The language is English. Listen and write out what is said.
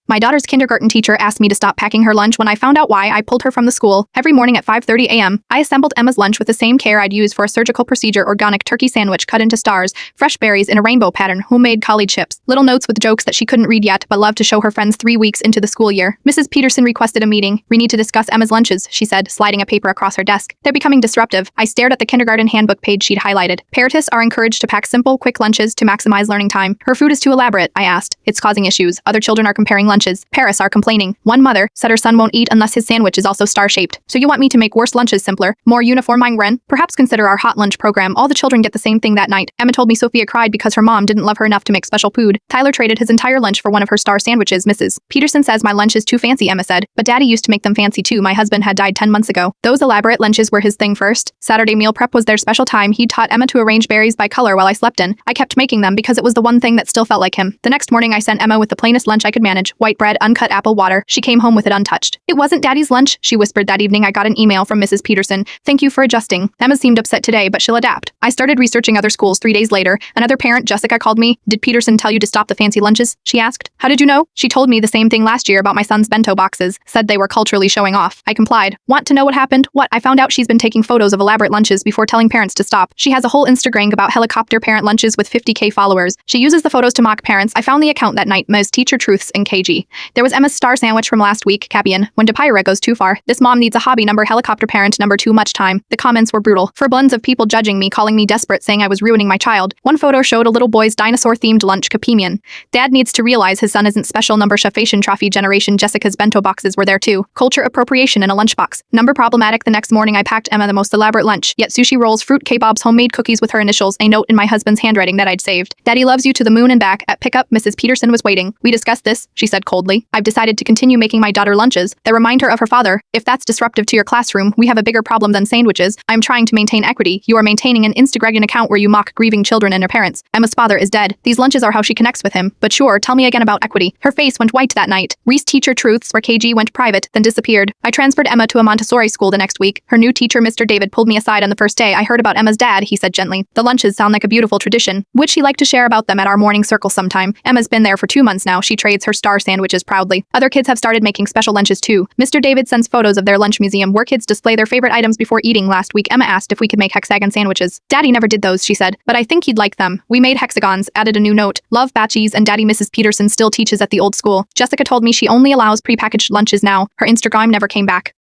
My daughter's kindergarten teacher asked me to stop packing her lunch. When I found out why, I pulled her from the school. Every morning at 5:30 a.m., I assembled Emma's lunch with the same care I'd use for a surgical procedure: organic turkey sandwich cut into stars, fresh berries in a rainbow pattern, homemade collard chips, little notes with jokes that she couldn't read yet but loved to show her friends 3 weeks into the school year. Mrs. Peterson requested a meeting. "We need to discuss Emma's lunches," she said, sliding a paper across her desk. "They're becoming disruptive." I stared at the kindergarten handbook page she'd highlighted. Parentists are encouraged to pack simple, quick lunches to maximize learning time. "Her food is too elaborate," I asked. "It's causing issues. Other children are comparing lunches. Parents are complaining." One mother said her son won't eat unless his sandwich is also star-shaped. "So you want me to make worse lunches simpler, more uniforming, Ren? Perhaps consider our hot lunch program. All the children get the same thing that night." Emma told me Sophia cried because her mom didn't love her enough to make special food. Tyler traded his entire lunch for one of her star sandwiches. "Mrs. Peterson says my lunch is too fancy," Emma said. "But Daddy used to make them fancy too. My husband had died 10 months ago. Those elaborate lunches were his thing first." Saturday meal prep was their special time. He taught Emma to arrange berries by color while I slept in. I kept making them because it was the one thing that still felt like him. The next morning I sent Emma with the plainest lunch I could manage: white bread, uncut apple water. She came home with it untouched. "It wasn't Daddy's lunch," she whispered. That evening I got an email from Mrs. Peterson. "Thank you for adjusting." Emma seemed upset today, but she'll adapt. I started researching other schools. 3 days later, another parent, Jessica, called me. "Did Peterson tell you to stop the fancy lunches?" she asked. "How did you know?" "She told me the same thing last year about my son's bento boxes. Said they were culturally showing off." I complied. "Want to know what happened?" "What?" "I found out she's been taking photos of elaborate lunches before telling parents to stop. She has a whole Instagram about helicopter parent lunches with 50K followers. She uses the photos to mock parents." I found the account that night, Ms. Teacher Truths in KG. There was Emma's star sandwich from last week, Capian. "When Depira goes too far. This mom needs a hobby. Number helicopter parent. Number too much time." The comments were brutal. For blends of people judging me, calling me desperate, saying I was ruining my child. One photo showed a little boy's dinosaur-themed lunch, Capimian. "Dad needs to realize his son isn't special." Number Shafation Trophy Generation. Jessica's bento boxes were there too. Culture appropriation in a lunchbox. Number problematic. The next morning I packed Emma the most elaborate lunch, yet sushi rolls, fruit kebabs, homemade cookies with her initials, a note in my husband's handwriting that I'd saved. "Daddy loves you to the moon and back." At pickup, Mrs. Peterson was waiting. "We discussed this," she said coldly. "I've decided to continue making my daughter lunches that remind her of her father. If that's disruptive to your classroom, we have a bigger problem than sandwiches. I'm trying to maintain equity. You are maintaining an Instagram account where you mock grieving children and their parents. Emma's father is dead. These lunches are how she connects with him. But sure, tell me again about equity." Her face went white that night. Reese Teacher Truths where KG went private, then disappeared. I transferred Emma to a Montessori school the next week. Her new teacher, Mr. David, pulled me aside on the first day. "I heard about Emma's dad," he said gently. "The lunches sound like a beautiful tradition. Would she like to share about them at our morning circle sometime?" Emma's been there for 2 months now. She trades her star sandwiches proudly. Other kids have started making special lunches too. Mr. David sends photos of their lunch museum where kids display their favorite items before eating. Last week, Emma asked if we could make hexagon sandwiches. "Daddy never did those," she said, "but I think he'd like them." We made hexagons, added a new note: "Love Batchies," and Daddy. Mrs. Peterson still teaches at the old school. Jessica told me she only allows prepackaged lunches now. Her Instagram never came back.